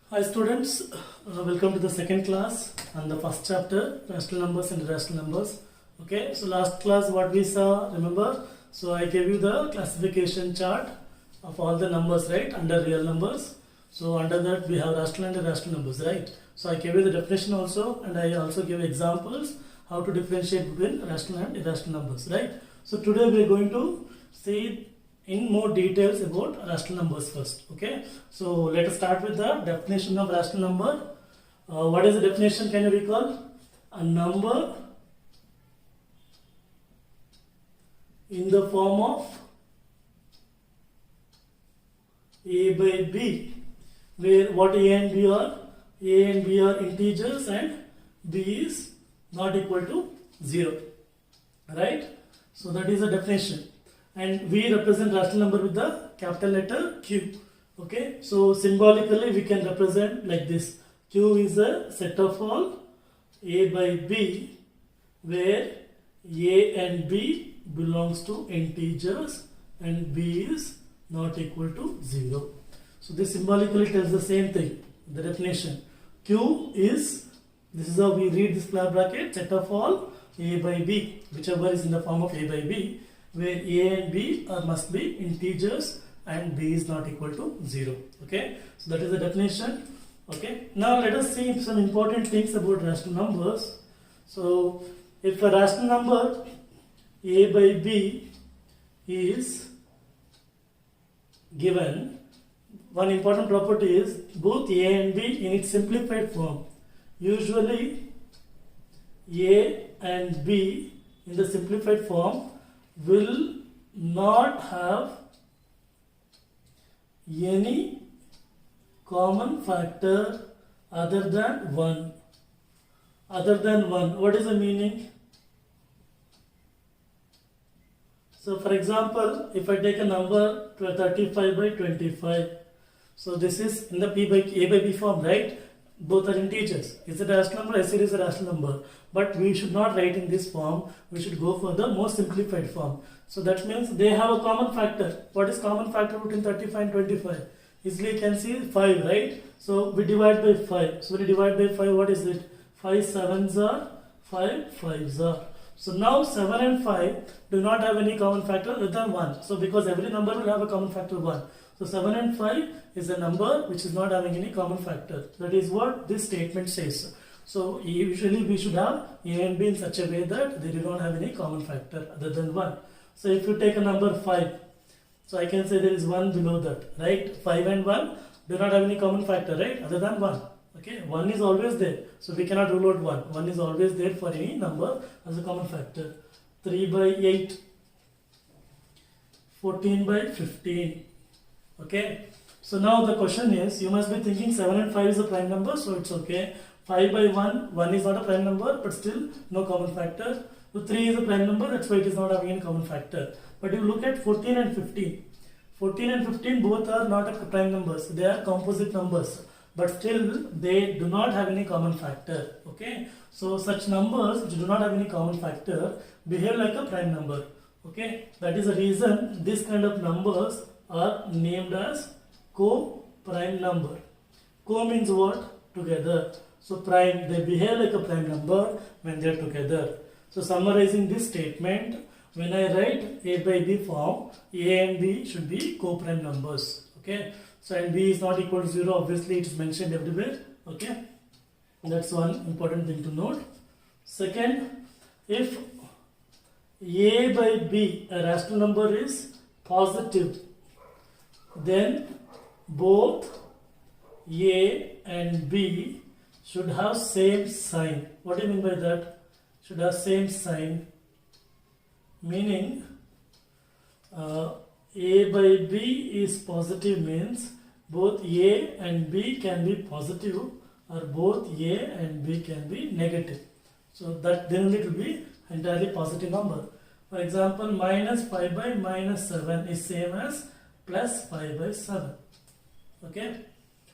Hi students, welcome to the second class and the first chapter, rational numbers and irrational numbers. Okay, so last class what we saw, remember? So I gave you the classification chart of all the numbers, right, under real numbers. So under that we have rational and irrational numbers, right? So I gave you the definition also, and I also gave examples how to differentiate between rational and irrational numbers, right? So today we are going to see in more details about rational numbers first. Okay, so let us start with the definition of rational number. What is the definition? Can you recall? A number in the form of a by b, where what a and b are? A and b are integers and b is not equal to 0, right? So that is the definition. And we represent rational number with the capital letter Q. Okay, so symbolically we can represent like this. Q is a set of all A by B, where A and B belongs to integers and B is not equal to 0. So this symbolically tells the same thing, the definition. Q is, this is how we read this square bracket, set of all A by B, whichever is in the form of A by B, where A and B must be integers and B is not equal to 0. Okay, so that is the definition. Okay, now let us see some important things about rational numbers. So if a rational number A by B is given, one important property is both A and B in its simplified form. Usually A and B in the simplified form will not have any common factor other than 1. Other than 1. What is the meaning? So for example, if I take a number 35 by 25, so this is in the A by B form, right? Both are integers. Is it a rational number? Yes, it is a rational number. But we should not write in this form. We should go for the most simplified form. So that means they have a common factor. What is common factor between 35 and 25? Easily you can see 5, right? So we divide by 5. So when you divide by 5, what is it? 5 sevens are, 5 fives are. So now 7 and 5 do not have any common factor other than 1. So because every number will have a common factor 1. So 7 and 5 is a number which is not having any common factor. That is what this statement says. So usually we should have A and B in such a way that they do not have any common factor other than 1. So if you take a number 5, so I can say there is 1 below that, right? 5 and 1 do not have any common factor, right? Other than 1. Okay, 1 is always there. So we cannot rule out 1. 1 is always there for any number as a common factor. 3 by 8, 14 by 15. Okay, so now the question is, you must be thinking 7 and 5 is a prime number, so it's okay. 5 by 1 is not a prime number, but still no common factor. So 3 is a prime number, that's why it is not having any common factor. But you look at 14 and 15. 14 and 15 both are not prime numbers, they are composite numbers. But still they do not have any common factor. Okay, so such numbers which do not have any common factor behave like a prime number. Okay, that is the reason this kind of numbers are named as co-prime number. Co means what? Together. So prime, they behave like a prime number when they are together. So summarizing this statement, when I write A by B form, A and B should be co-prime numbers. Okay, so and B is not equal to 0, obviously it is mentioned everywhere. Okay, that's one important thing to note. Second, if A by B, a rational number, is positive, then both A and B should have same sign. What do you mean by that? Should have same sign, meaning A by B is positive means both A and B can be positive, or both A and B can be negative. So that then it will be entirely positive number. For example, minus 5 by minus 7 is same as plus 5 by 7. Okay,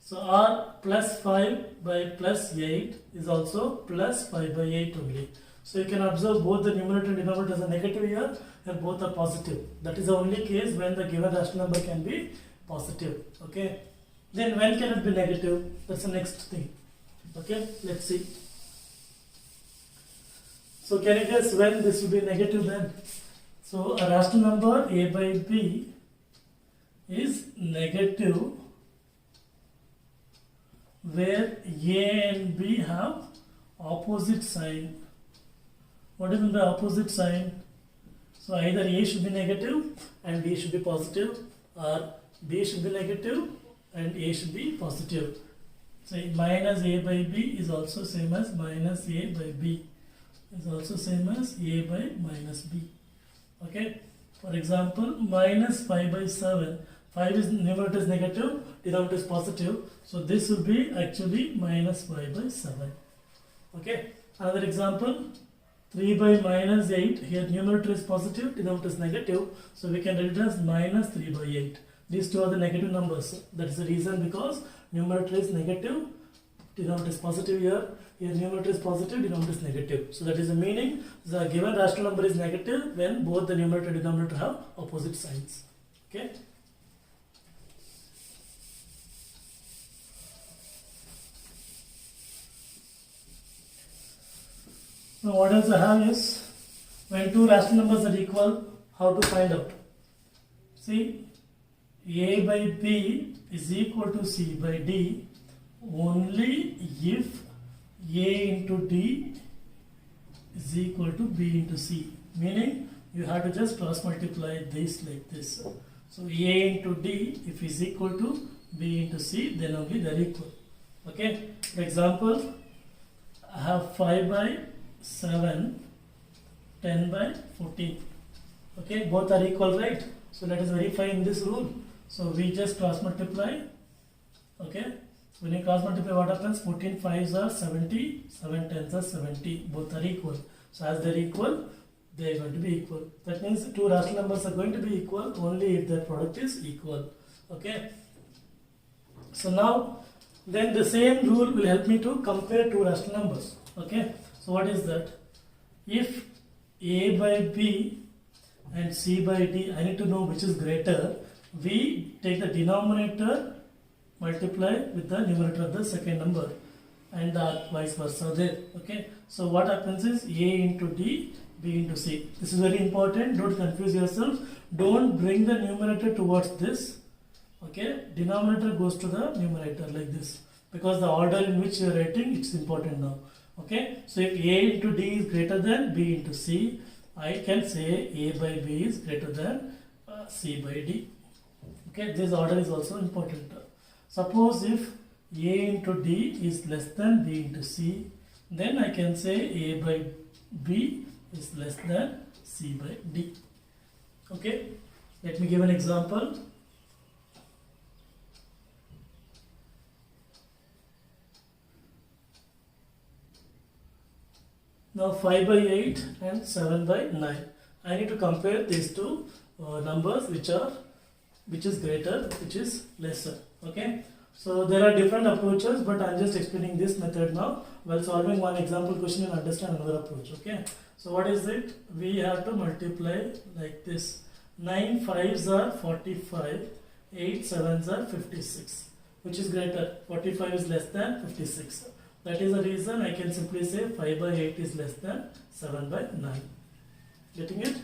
so or plus 5 by plus 8 is also plus 5 by 8 only. So you can observe both the numerator and denominator as a negative here, and both are positive. That is the only case when the given rational number can be positive. Okay. Then when can it be negative? That's the next thing. Okay, let's see. So can you guess when this will be negative then? So a rational number a by b is negative where a and b have opposite sign. What do you mean by opposite sign? So either a should be negative and b should be positive, or b should be negative and a should be positive. So minus a by b is also same as minus a by b, is also same as a by minus b. Okay, for example, minus 5 by 7, 5 is numerator is negative, denominator is positive, so this will be actually minus 5 by 7. Okay, another example, 3 by minus 8, here numerator is positive, denominator is negative, so we can write it as minus 3 by 8. These two are the negative numbers. That is the reason, because numerator is negative, denominator is positive here. Here numerator is positive, denominator is negative. So that is the meaning. The given rational number is negative when both the numerator and denominator have opposite signs. Okay. Now what else I have is, when two rational numbers are equal, how to find out? See, a by b is equal to c by d only if a into d is equal to b into c. Meaning you have to just cross multiply this like this. So a into d, if is equal to b into c, then only they are equal. Okay. For example, I have 5 by 7, 10 by 14. Okay, both are equal, right? So let us verify in this rule. So we just cross multiply. Okay, when you cross multiply, what happens? 14 5s are 70, 7 10s are 70. Both are equal. So as they are equal, they are going to be equal. That means two rational numbers are going to be equal only if their product is equal. Okay. So now, then the same rule will help me to compare two rational numbers. Okay. So what is that? If a by b and c by d, I need to know which is greater. We take the denominator, multiply with the numerator of the second number, and vice versa there. Okay. So what happens is a into d, b into c. This is very important. Don't confuse yourself. Don't bring the numerator towards this. Okay. Denominator goes to the numerator like this, because the order in which you are writing, it's important now. Okay. So if a into d is greater than b into c, I can say a by b is greater than c by d. Okay, this order is also important. Suppose if a into d is less than b into c, then I can say a by b is less than c by d. Okay, let me give an example. Now 5 by 8 and 7 by 9. I need to compare these two numbers which is greater, which is lesser. Okay. So there are different approaches, but I am just explaining this method now. While solving one example question, you'll understand another approach. Okay. So what is it? We have to multiply like this. 9 5s are 45, 8 7s are 56. Which is greater? 45 is less than 56. That is the reason I can simply say 5 by 8 is less than 7 by 9. Getting it?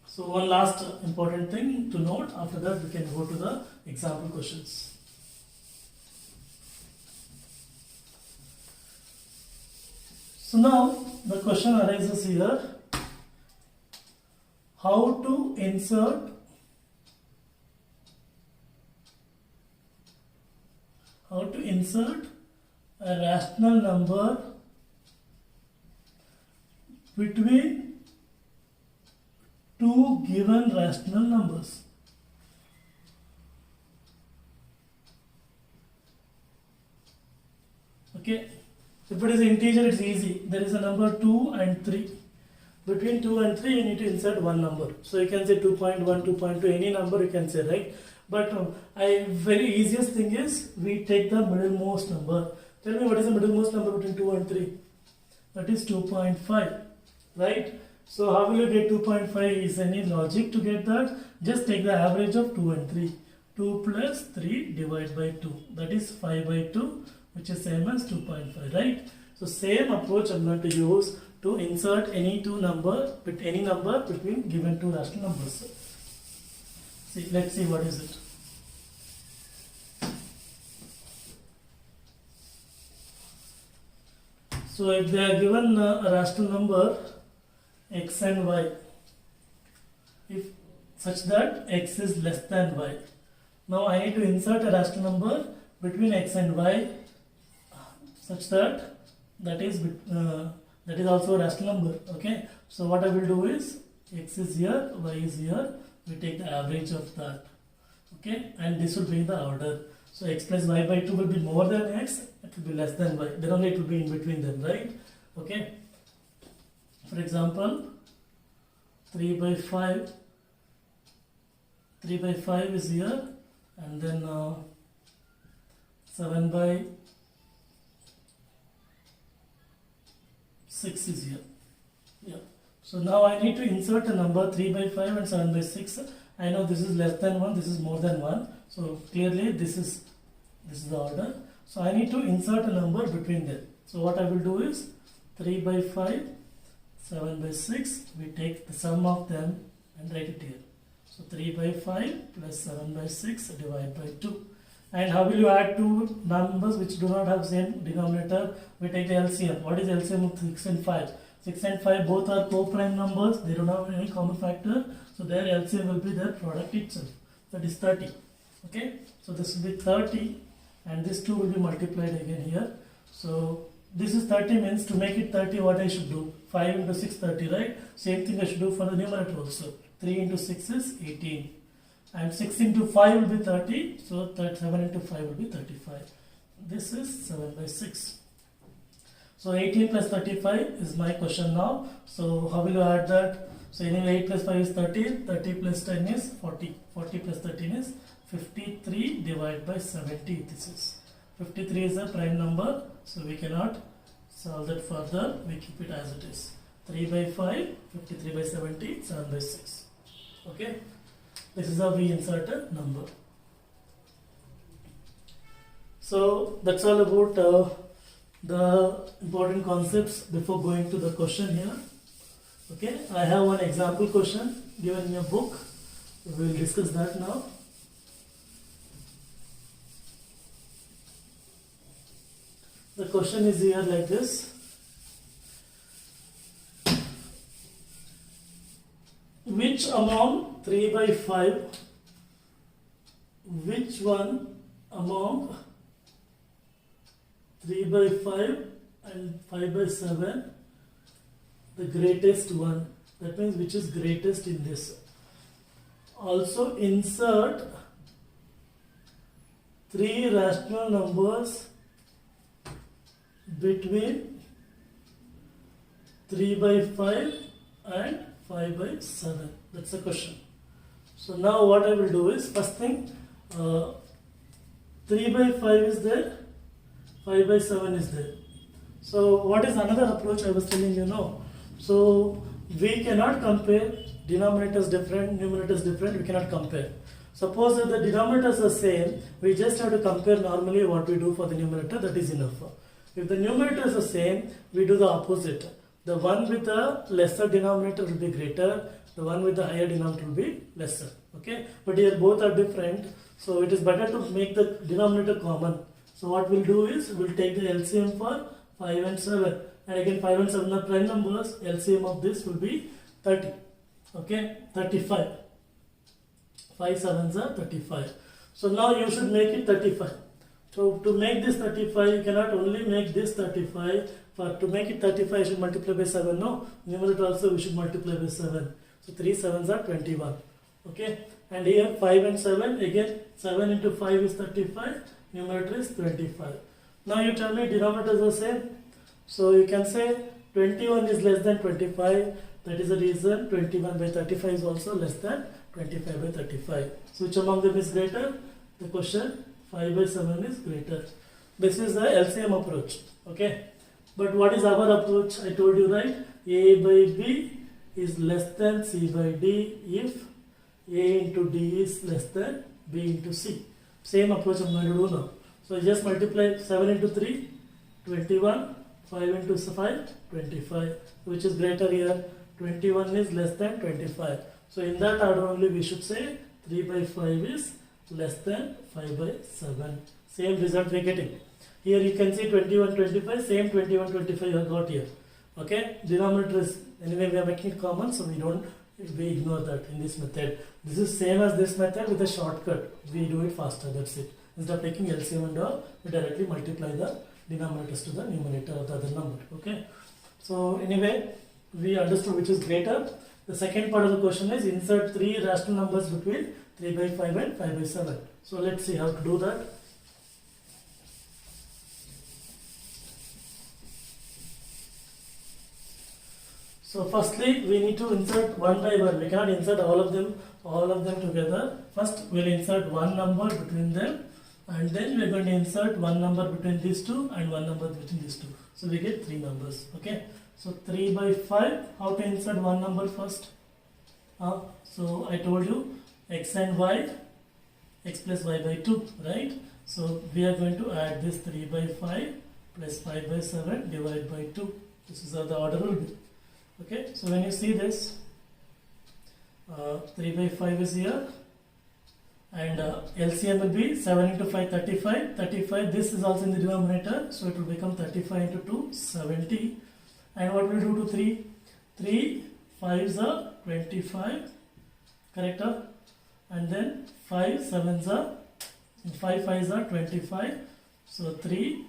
So one last important thing to note. After that we can go to the example questions. So now the question arises here. How to insert a rational number between two given rational numbers. Okay, if it is integer, it's easy. There is a number 2 and 3. Between 2 and 3, you need to insert one number. So you can say 2.1, 2.2, any number you can say, right? But very easiest thing is we take the middlemost number. Tell me what is the middlemost number between 2 and 3? That is 2.5, right? So how will you get 2.5? Is any logic to get that? Just take the average of 2 and 3. 2 plus 3 divided by 2. That is 5 by 2, which is same as 2.5, right? So same approach I'm going to use to insert any number between given two rational numbers. See, let's see what is it. So if they are given a rational number x and y, if such that x is less than y, now I need to insert a rational number between x and y such that that is also a rational number. Okay, so what I will do is x is here, y is here, we take the average of that. Okay, and this will be in the order. So x plus y by 2 will be more than x, it will be less than y, then only it will be in between them, right? Okay, for example 3 by 5 is here, and then 7 by 6 is here. Yeah. So now I need to insert a number 3 by 5 and 7 by 6. I know this is less than 1, this is more than 1. So clearly this is the order. So I need to insert a number between them. So what I will do is 3 by 5, 7 by 6. We take the sum of them and write it here. So 3 by 5 plus 7 by 6 divided by 2. And how will you add two numbers which do not have same denominator? We take the LCM. What is LCM of 6 and 5? 6 and 5 both are co-prime numbers. They don't have any common factor. So their LCM will be their product itself. That is 30. Okay. So this will be 30 and this 2 will be multiplied again here. So this is 30 means to make it 30 what I should do? 5 into 6 30, right? Same thing I should do for the numerator also. 3 into 6 is 18. And 6 into 5 will be 30, so 7 into 5 will be 35. This is 7 by 6. So 18 plus 35 is my question now. So how will you add that? So anyway 8 plus 5 is 30, 30 plus 10 is 40, 40 plus 13 is 53 divided by 70 this is. 53 is a prime number, so we cannot solve that further, we keep it as it is. 3 by 5, 53 by 70, 7 by 6. Okay. This is how we insert a number. So that's all about the important concepts before going to the question here. Okay, I have one example question given in your book. We will discuss that now. The question is here like this. Which among 3 by 5, which one among 3 by 5 and 5 by 7, the greatest one? That means which is greatest in this. Also insert 3 rational numbers between 3 by 5 and 5 by 7. That's the question. So now what I will do is, first thing, 3 by 5 is there, 5 by 7 is there. So what is another approach I was telling you now? So we cannot compare, denominators different, numerators different, we cannot compare. Suppose that the denominators are same, we just have to compare normally what we do for the numerator, that is enough. If the numerators are same, we do the opposite. The one with the lesser denominator will be greater, the one with the higher denominator will be lesser. Okay, but here both are different, so it is better to make the denominator common. So what we'll do is, we'll take the LCM for 5 and 7, and again 5 and 7 are prime numbers, LCM of this will be 30. Okay, 35. 5 7s are 35. So now you should make it 35. So to make this 35, you cannot only make this 35. To make it 35, you should multiply by 7. No, numerator also we should multiply by 7. So 3 7s are 21. Okay, and here 5 and 7, again 7 into 5 is 35, numerator is 25. Now you tell me denominators are same. So you can say 21 is less than 25. That is the reason 21 by 35 is also less than 25 by 35. So which among them is greater? The question, 5 by 7 is greater. This is the LCM approach. Okay. But what is our approach? I told you, right? A by B is less than C by D if A into D is less than B into C. Same approach I'm going to do now. So I just multiply 7 into 3, 21, 5 into 5, 25. Which is greater here? 21 is less than 25. So in that order only we should say 3 by 5 is less than 5 by 7. Same result we are getting. Here you can see 21, 25, same 21, 25 you have got here. Okay, denominator is, anyway we are making it common, so we ignore that in this method. This is same as this method with a shortcut. We do it faster, that's it. Instead of taking LCM and all, we directly multiply the denominators to the numerator of the other number. Okay, so anyway, we understood which is greater. The second part of the question is insert 3 rational numbers between 3 by 5 and 5 by 7. So let's see how to do that. So firstly, we need to insert one by one. We cannot insert all of them together. First, we'll insert one number between them, and then we're going to insert one number between these two and one number between these two. So we get 3 numbers. Okay. So 3 by 5. How to insert one number first? So I told you x and y, x plus y by 2, right? So we are going to add this 3 by 5 plus 5 by 7 divided by 2. This is how the order will be. Okay, so when you see this, 3 by 5 is here, and LCM will be 7 into 5, 35. 35, this is also in the denominator, so it will become 35 into 2, 70. And what will do to 3? 3 5s are 25, correct? And then 5 7s are, 5 5s are 25, so 3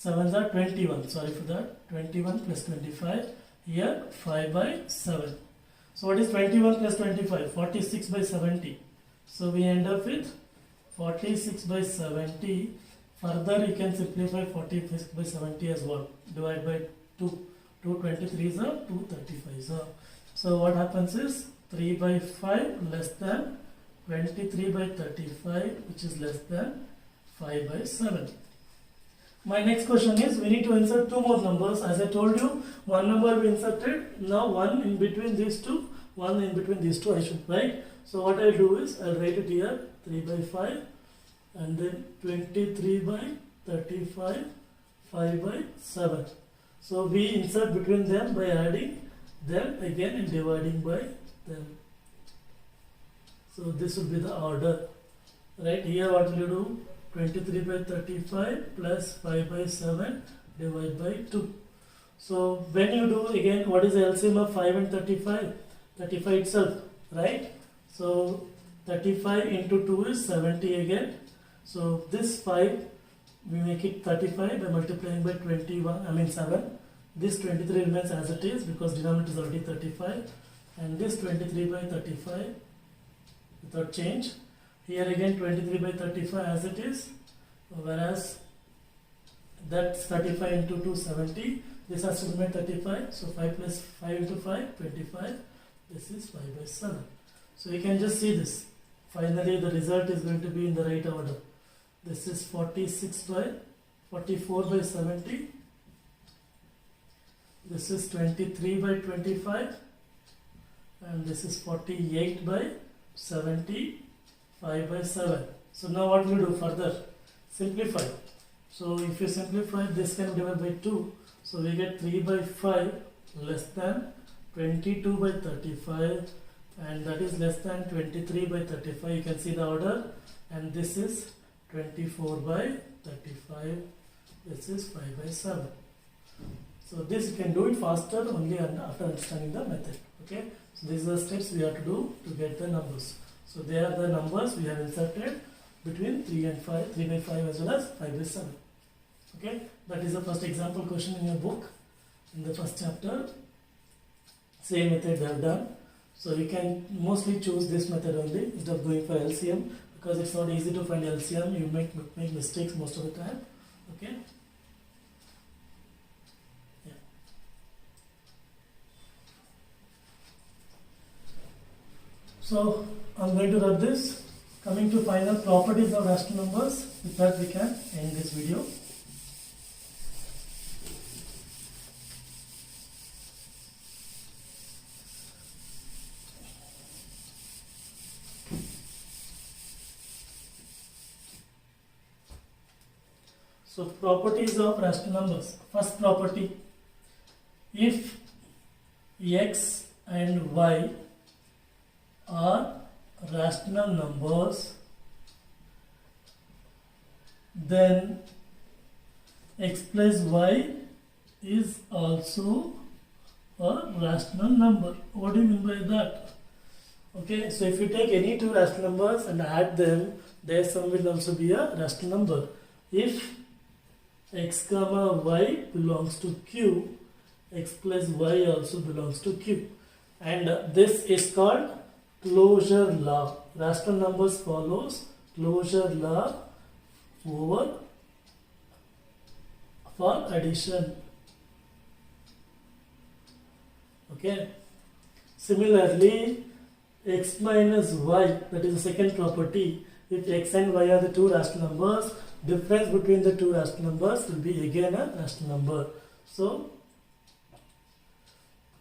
7s are 21, sorry for that, 21 plus 25. Here 5 by 7. So what is 21 plus 25? 46 by 70. So we end up with 46 by 70. Further you can simplify 46 by 70 as well. Divide by 2. 2 23s are 2 35s are. So what happens is 3 by 5 less than 23 by 35, which is less than 5 by 7. My next question is, we need to insert 2 more numbers. As I told you, one number we inserted, now one in between these two, one in between these two I should write. So what I'll do is, I'll write it here, 3 by 5, and then 23 by 35, 5 by 7. So we insert between them by adding them again and dividing by them. So this will be the order. Right here what will you do? 23 by 35 plus 5 by 7 divided by 2. So when you do again, what is the LCM of 5 and 35? 35 itself, right? So 35 into 2 is 70 again. So this 5, we make it 35 by multiplying by 7. This 23 remains as it is because denominator is already 35. And this 23 by 35 without change. Here again 23 by 35 as it is, whereas that's 35 into 2, 70. This has to remain 35, so 5 plus 5 into 5, 25. This is 5 by 7. So you can just see this. Finally the result is going to be in the right order. This is 44 by 70. This is 23 by 25. And this is 48 by 70. 5 by 7. So now what we do further? Simplify. So if you simplify, this can be divided by 2. So we get 3 by 5 less than 22 by 35, and that is less than 23 by 35. You can see the order, and this is 24 by 35. This is 5 by 7. So this you can do it faster only after understanding the method. Okay. So these are the steps we have to do to get the numbers. So they are the numbers we have inserted between 3 and 5, 3 by 5 as well as 5 by 7. Okay, that is the first example question in your book. In the first chapter, same method they have done. So you can mostly choose this method only instead of going for LCM, because it's not easy to find LCM. You make mistakes most of the time. Okay. Yeah. So I'm going to wrap this. Coming to final properties of rational numbers, with that we can end this video. So properties of rational numbers. First property, if x and y are rational numbers, then x plus y is also a rational number. What do you mean by that? Okay, so if you take any two rational numbers and add them, their sum will also be a rational number. If x comma y belongs to Q, x plus y also belongs to Q. And this is called closure law. Rational numbers follows closure law over for addition. Okay. Similarly, x minus y, that is the second property. If x and y are the two rational numbers, difference between the two rational numbers will be again a rational number. So,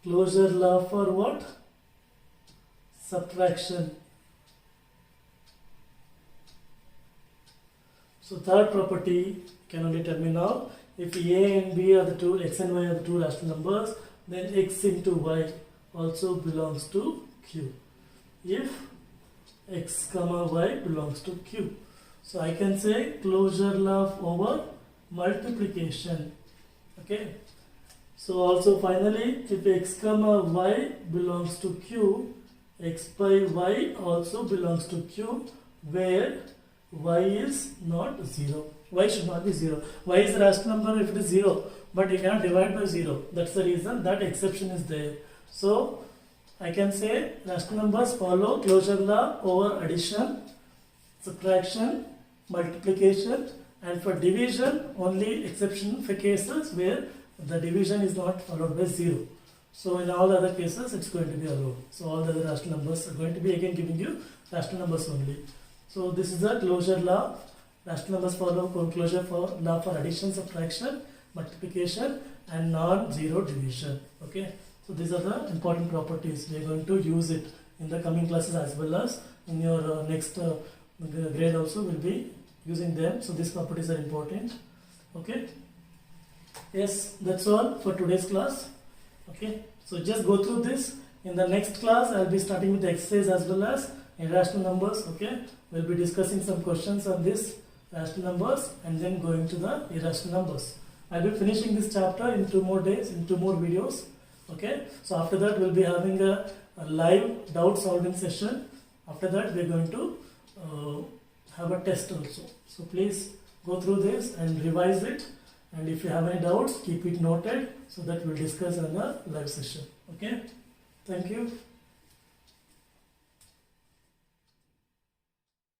closure law for what? Subtraction. So, third property can only tell me now. If a and b are the two, x and y are the two rational numbers, then x into y also belongs to Q. If x comma y belongs to Q. So I can say closure law over multiplication. Okay. So also finally, if x comma y belongs to Q, x by y also belongs to Q, where y is not 0. Y should not be 0. Y is a rational number if it is 0, but you cannot divide by 0. That's the reason that exception is there. So I can say rational numbers follow closure law over addition, subtraction, multiplication, and for division only exception for cases where the division is not followed by 0. So in all other cases it's going to be allowed. So all the other rational numbers are going to be again giving you rational numbers only. So this is the closure law. Rational numbers follow closure law for addition, subtraction, multiplication, and non-zero division. Okay. So these are the important properties. We are going to use it in the coming classes as well as in your next grade also will be using them. So these properties are important. Okay. Yes, that's all for today's class. Okay. So just go through this. In the next class, I'll be starting with the exercise as well as irrational numbers. Okay. We'll be discussing some questions on this rational numbers and then going to the irrational numbers. I'll be finishing this chapter in 2 more days, in 2 more videos. Okay, so after that we'll be having a live doubt solving session. After that we're going to have a test also. So please go through this and revise it, and if you have any doubts, keep it noted so that we'll discuss in the live session. Okay, thank you.